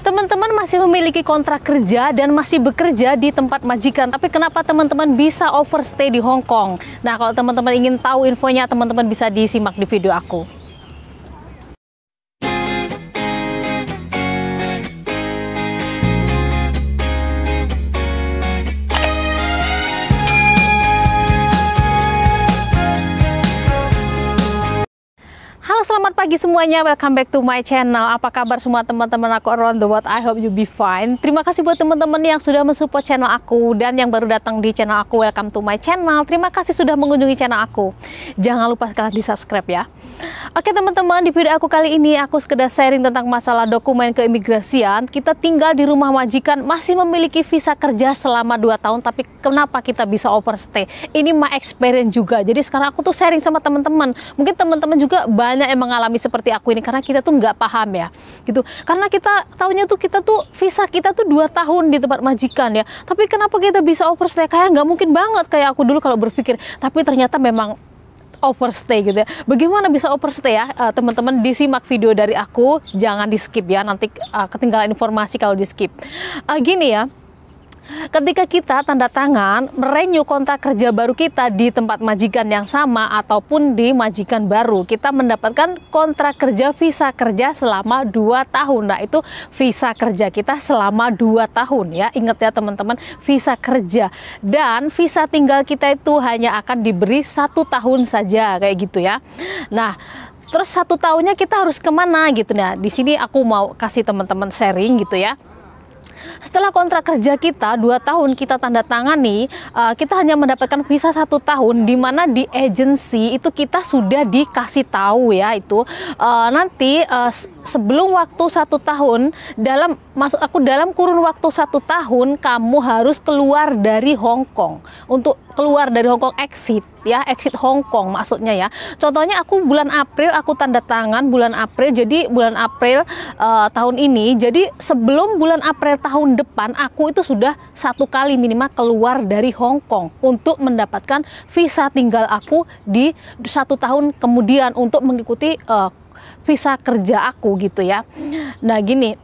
Teman-teman masih memiliki kontrak kerja dan masih bekerja di tempat majikan, tapi kenapa teman-teman bisa overstay di Hong Kong? Nah, kalau teman-teman ingin tahu infonya, teman-teman bisa disimak di video aku. Halo, selamat pagi semuanya, welcome back to my channel. Apa kabar semua teman-teman aku around the world? I hope you be fine. Terima kasih buat teman-teman yang sudah mensupport channel aku, dan yang baru datang di channel aku, welcome to my channel. Terima kasih sudah mengunjungi channel aku. Jangan lupa sekalian di subscribe ya. Oke teman-teman, di video aku kali ini aku sekedar sharing tentang masalah dokumen keimigrasian. Kita tinggal di rumah majikan, masih memiliki visa kerja selama 2 tahun, tapi kenapa kita bisa overstay? Ini my experience juga. Jadi sekarang aku tuh sharing sama teman-teman. Mungkin teman-teman juga banyak yang mengalami seperti aku ini, karena kita tuh nggak paham ya gitu, karena kita tahunya tuh visa kita tuh 2 tahun di tempat majikan ya, tapi kenapa kita bisa overstay? Kayak nggak mungkin banget kayak aku dulu kalau berpikir, tapi ternyata memang overstay gitu ya. Bagaimana bisa overstay ya? Teman-teman disimak video dari aku, jangan di skip ya, nanti ketinggalan informasi kalau di skip. Gini ya, ketika kita tanda tangan merenew kontrak kerja baru kita di tempat majikan yang sama ataupun di majikan baru, kita mendapatkan kontrak kerja visa kerja selama 2 tahun. Nah, itu visa kerja kita selama 2 tahun ya. Ingat ya teman-teman, visa kerja, dan visa tinggal kita itu hanya akan diberi 1 tahun saja kayak gitu ya. Nah, terus 1 tahunnya kita harus kemana gitu. Nah, di sini aku mau kasih teman-teman sharing gitu ya. Setelah kontrak kerja kita 2 tahun kita tanda tangani, kita hanya mendapatkan visa 1 tahun, di mana di agensi itu kita sudah dikasih tahu ya, itu nanti sebelum waktu 1 tahun, dalam kurun waktu 1 tahun kamu harus keluar dari Hong Kong. Untuk keluar dari Hong Kong, exit ya, exit Hong Kong maksudnya ya. Contohnya aku bulan April aku tanda tangan bulan April, jadi bulan April tahun ini, jadi sebelum bulan April tahun depan aku itu sudah 1 kali minimal keluar dari Hong Kong untuk mendapatkan visa tinggal aku di 1 tahun kemudian untuk mengikuti visa kerja aku gitu ya. Nah gini,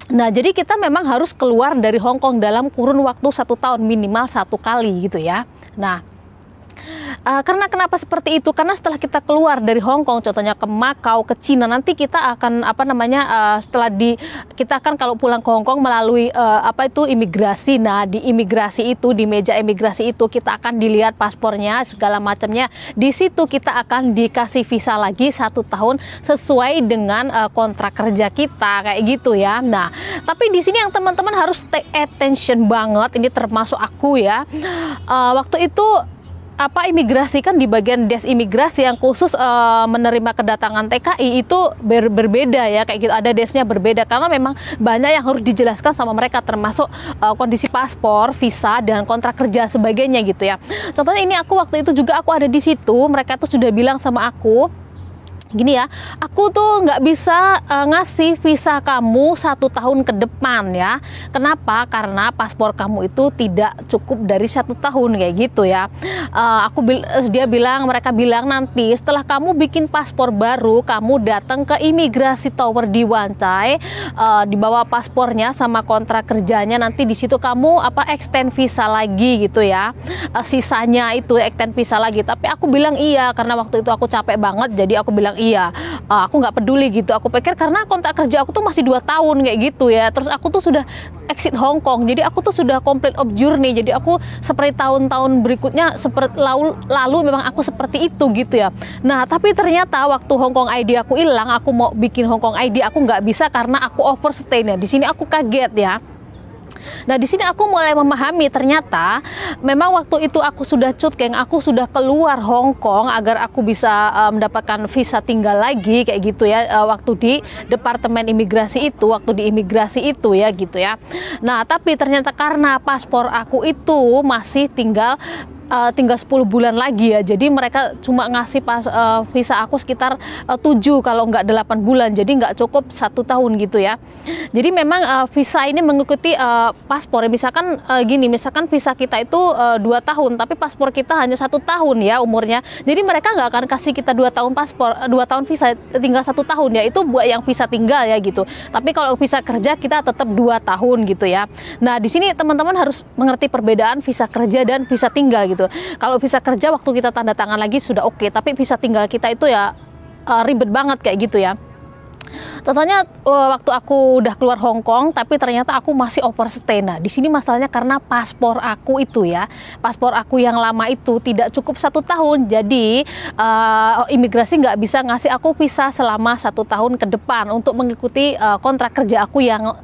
nah jadi kita memang harus keluar dari Hong Kong dalam kurun waktu 1 tahun minimal 1 kali gitu ya. Nah, karena kenapa seperti itu? Karena setelah kita keluar dari Hong Kong, contohnya ke Macau, ke Cina, nanti kita akan kita akan kalau pulang ke Hong Kong melalui imigrasi. Nah, di imigrasi itu, di meja imigrasi itu kita akan dilihat paspornya, segala macamnya. Di situ kita akan dikasih visa lagi 1 tahun sesuai dengan kontrak kerja kita kayak gitu ya. Nah, tapi di sini yang teman-teman harus take attention banget, ini termasuk aku ya. Waktu itu imigrasi kan di bagian desk imigrasi yang khusus menerima kedatangan TKI itu berbeda ya, kayak gitu, ada desknya berbeda karena memang banyak yang harus dijelaskan sama mereka, termasuk kondisi paspor, visa, dan kontrak kerja sebagainya gitu ya. Contohnya ini aku waktu itu juga aku ada di situ, mereka tuh sudah bilang sama aku gini ya, aku tuh nggak bisa ngasih visa kamu 1 tahun ke depan ya. Kenapa? Karena paspor kamu itu tidak cukup dari 1 tahun kayak gitu ya. Mereka bilang nanti setelah kamu bikin paspor baru, kamu datang ke imigrasi tower di Wan Chai, dibawa paspornya sama kontrak kerjanya, nanti di situ kamu extend visa lagi gitu ya. Sisanya itu extend visa lagi. Tapi aku bilang iya, karena waktu itu aku capek banget, jadi aku bilang iya, aku nggak peduli gitu. Aku pikir karena kontrak kerja aku tuh masih 2 tahun kayak gitu ya. Terus aku tuh sudah exit Hong Kong, jadi aku tuh sudah complete of journey. Jadi aku seperti tahun-tahun berikutnya seperti lalu memang aku seperti itu gitu ya. Nah, tapi ternyata waktu Hong Kong ID aku hilang, aku mau bikin Hong Kong ID aku nggak bisa karena aku overstay. Nah, di sini aku kaget ya. Nah, di sini aku mulai memahami ternyata memang waktu itu aku sudah cutgeng, aku sudah keluar Hong Kong agar aku bisa mendapatkan visa tinggal lagi kayak gitu ya, waktu di departemen imigrasi itu, waktu di imigrasi itu ya gitu ya. Nah, tapi ternyata karena paspor aku itu masih tinggal 10 bulan lagi ya, jadi mereka cuma ngasih visa aku sekitar 7 kalau nggak 8 bulan, jadi nggak cukup 1 tahun gitu ya. Jadi memang visa ini mengikuti paspor ya, misalkan gini, misalkan visa kita itu 2 tahun tapi paspor kita hanya 1 tahun ya umurnya, jadi mereka nggak akan kasih kita 2 tahun paspor, 2 tahun visa, tinggal 1 tahun ya, itu buat yang visa tinggal ya gitu. Tapi kalau visa kerja kita tetap 2 tahun gitu ya. Nah di sini teman-teman harus mengerti perbedaan visa kerja dan visa tinggal gitu. Kalau visa kerja waktu kita tanda tangan lagi sudah oke, tapi visa tinggal kita itu ya ribet banget kayak gitu ya. Contohnya waktu aku udah keluar Hong Kong tapi ternyata aku masih overstay. Nah di sini masalahnya karena paspor aku itu ya, paspor aku yang lama itu tidak cukup 1 tahun, jadi imigrasi nggak bisa ngasih aku visa selama 1 tahun ke depan untuk mengikuti kontrak kerja aku yang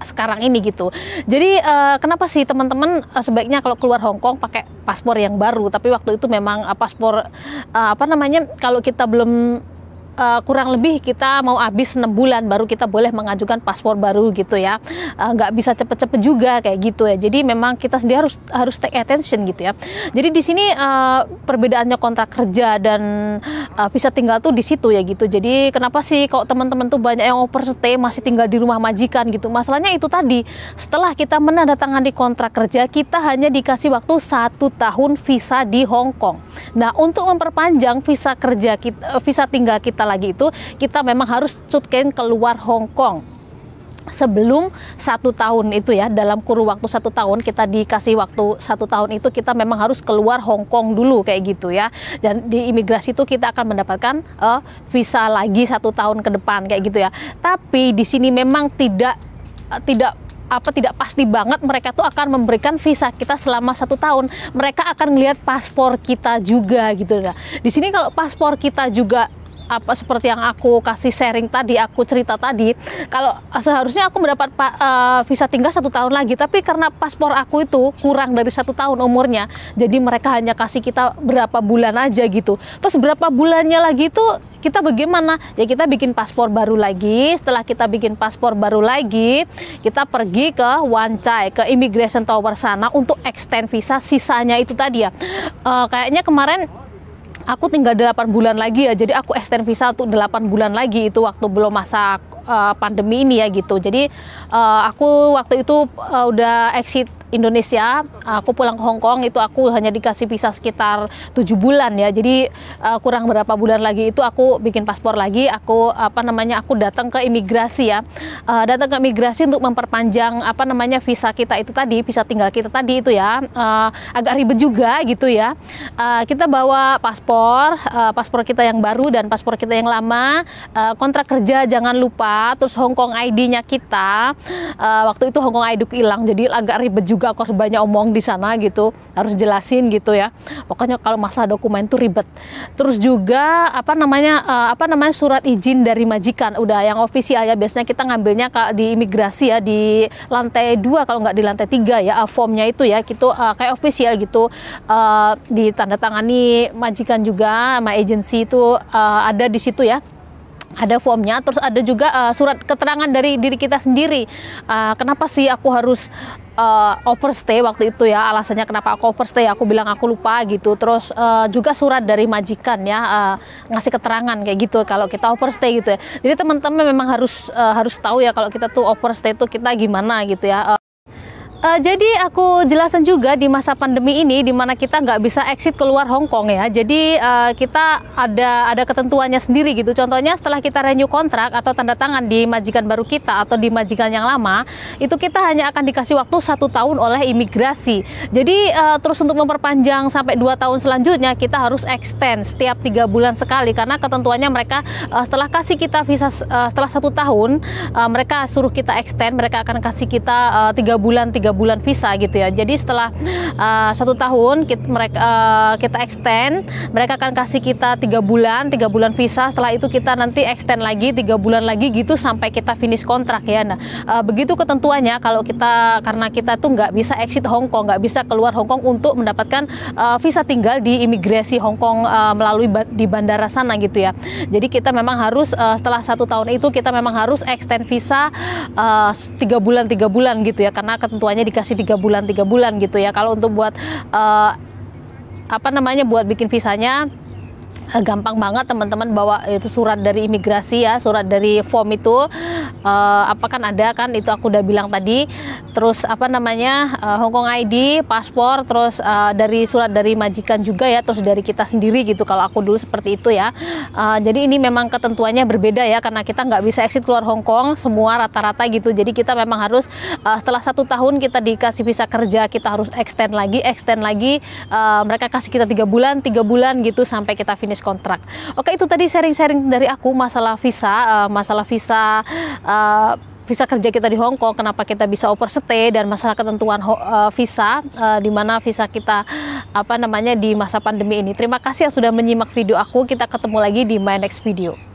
sekarang ini gitu. Jadi kenapa sih teman-teman sebaiknya kalau keluar Hong Kong pakai paspor yang baru, tapi waktu itu memang paspor apa namanya, kalau kita belum kurang lebih kita mau habis 6 bulan baru kita boleh mengajukan paspor baru gitu ya, nggak bisa cepet-cepet juga kayak gitu ya. Jadi memang kita sendiri harus take attention gitu ya. Jadi di sini perbedaannya kontrak kerja dan visa tinggal tuh di situ ya gitu. Jadi kenapa sih kok teman-teman tuh banyak yang overstay masih tinggal di rumah majikan gitu? Masalahnya itu tadi, setelah kita menandatangani kontrak kerja kita hanya dikasih waktu 1 tahun visa di Hong Kong. Nah untuk memperpanjang visa kerja kita, visa tinggal kita lagi itu, kita memang harus cutken keluar Hong Kong sebelum 1 tahun itu ya. Dalam kurun waktu 1 tahun kita dikasih waktu 1 tahun itu, kita memang harus keluar Hong Kong dulu kayak gitu ya. Dan di imigrasi itu kita akan mendapatkan visa lagi 1 tahun ke depan kayak gitu ya. Tapi di sini memang tidak pasti banget mereka tuh akan memberikan visa kita selama 1 tahun. Mereka akan melihat paspor kita juga gitu ya. Di sini kalau paspor kita juga seperti yang aku kasih sharing tadi, aku cerita tadi, kalau seharusnya aku mendapat visa tinggal 1 tahun lagi, tapi karena paspor aku itu kurang dari 1 tahun umurnya, jadi mereka hanya kasih kita berapa bulan aja gitu. Terus berapa bulannya lagi itu kita bagaimana? Ya kita bikin paspor baru lagi. Setelah kita bikin paspor baru lagi, kita pergi ke Wan Chai, ke Immigration Tower sana untuk extend visa sisanya itu tadi ya. Kayaknya kemarin aku tinggal 8 bulan lagi ya, jadi aku extend visa untuk 8 bulan lagi, itu waktu belum masa pandemi ini ya gitu. Jadi aku waktu itu udah exit Indonesia, aku pulang ke Hong Kong itu aku hanya dikasih visa sekitar 7 bulan ya. Jadi kurang berapa bulan lagi itu aku bikin paspor lagi, aku aku datang ke imigrasi ya. Datang ke imigrasi untuk memperpanjang visa kita itu tadi, visa tinggal kita tadi itu ya. Agak ribet juga gitu ya. Kita bawa paspor kita yang baru dan paspor kita yang lama, kontrak kerja jangan lupa, terus Hong Kong ID-nya kita. Waktu itu Hong Kong ID hilang, jadi agak ribet juga. Aku harus banyak omong di sana gitu, harus jelasin gitu ya. Pokoknya kalau masalah dokumen tuh ribet. Terus juga surat izin dari majikan, udah yang official ya. Biasanya kita ngambilnya di imigrasi ya, di lantai 2 kalau nggak di lantai 3 ya, formnya itu ya gitu, kayak official gitu, ditandatangani majikan juga sama agency itu, ada di situ ya. Ada formnya, terus ada juga surat keterangan dari diri kita sendiri. Kenapa sih aku harus overstay waktu itu ya, alasannya kenapa aku overstay, aku bilang aku lupa gitu. Terus juga surat dari majikan ya, ngasih keterangan kayak gitu kalau kita overstay gitu ya. Jadi teman-teman memang harus tahu ya kalau kita tuh overstay tuh kita gimana gitu ya. Jadi aku jelasin juga di masa pandemi ini, di mana kita nggak bisa exit keluar Hong Kong ya. Jadi kita ada ketentuannya sendiri gitu. Contohnya setelah kita renew kontrak atau tanda tangan di majikan baru kita atau di majikan yang lama, itu kita hanya akan dikasih waktu 1 tahun oleh imigrasi. Jadi terus untuk memperpanjang sampai 2 tahun selanjutnya kita harus extend setiap 3 bulan sekali, karena ketentuannya mereka setelah kasih kita visa setelah 1 tahun, mereka suruh kita extend, mereka akan kasih kita 3 bulan visa gitu ya. Jadi setelah 1 tahun kita extend, mereka akan kasih kita 3 bulan visa. Setelah itu kita nanti extend lagi 3 bulan lagi gitu sampai kita finish kontrak ya. Nah begitu ketentuannya kalau karena kita tuh nggak bisa exit Hong Kong, nggak bisa keluar Hong Kong untuk mendapatkan visa tinggal di imigrasi Hong Kong melalui di bandara sana gitu ya. Jadi kita memang harus setelah 1 tahun itu kita memang harus extend visa 3 bulan gitu ya, karena ketentuannya dikasih 3 bulan gitu ya. Kalau untuk buat buat bikin visanya gampang banget teman-teman bawa itu surat dari imigrasi ya, surat dari form itu apa kan ada kan, itu aku udah bilang tadi. Terus apa namanya, Hong Kong ID, paspor, terus dari surat dari majikan juga ya, terus dari kita sendiri gitu. Kalau aku dulu seperti itu ya. Jadi ini memang ketentuannya berbeda ya, karena kita nggak bisa exit keluar Hong Kong semua rata-rata gitu. Jadi kita memang harus setelah 1 tahun kita dikasih visa kerja, kita harus extend lagi. Mereka kasih kita 3 bulan gitu sampai kita finish kontrak. Oke, itu tadi sharing-sharing dari aku masalah visa, visa kerja kita di Hong Kong, kenapa kita bisa overstay, dan masalah ketentuan visa, di mana visa kita apa namanya di masa pandemi ini. Terima kasih yang sudah menyimak video aku. Kita ketemu lagi di my next video.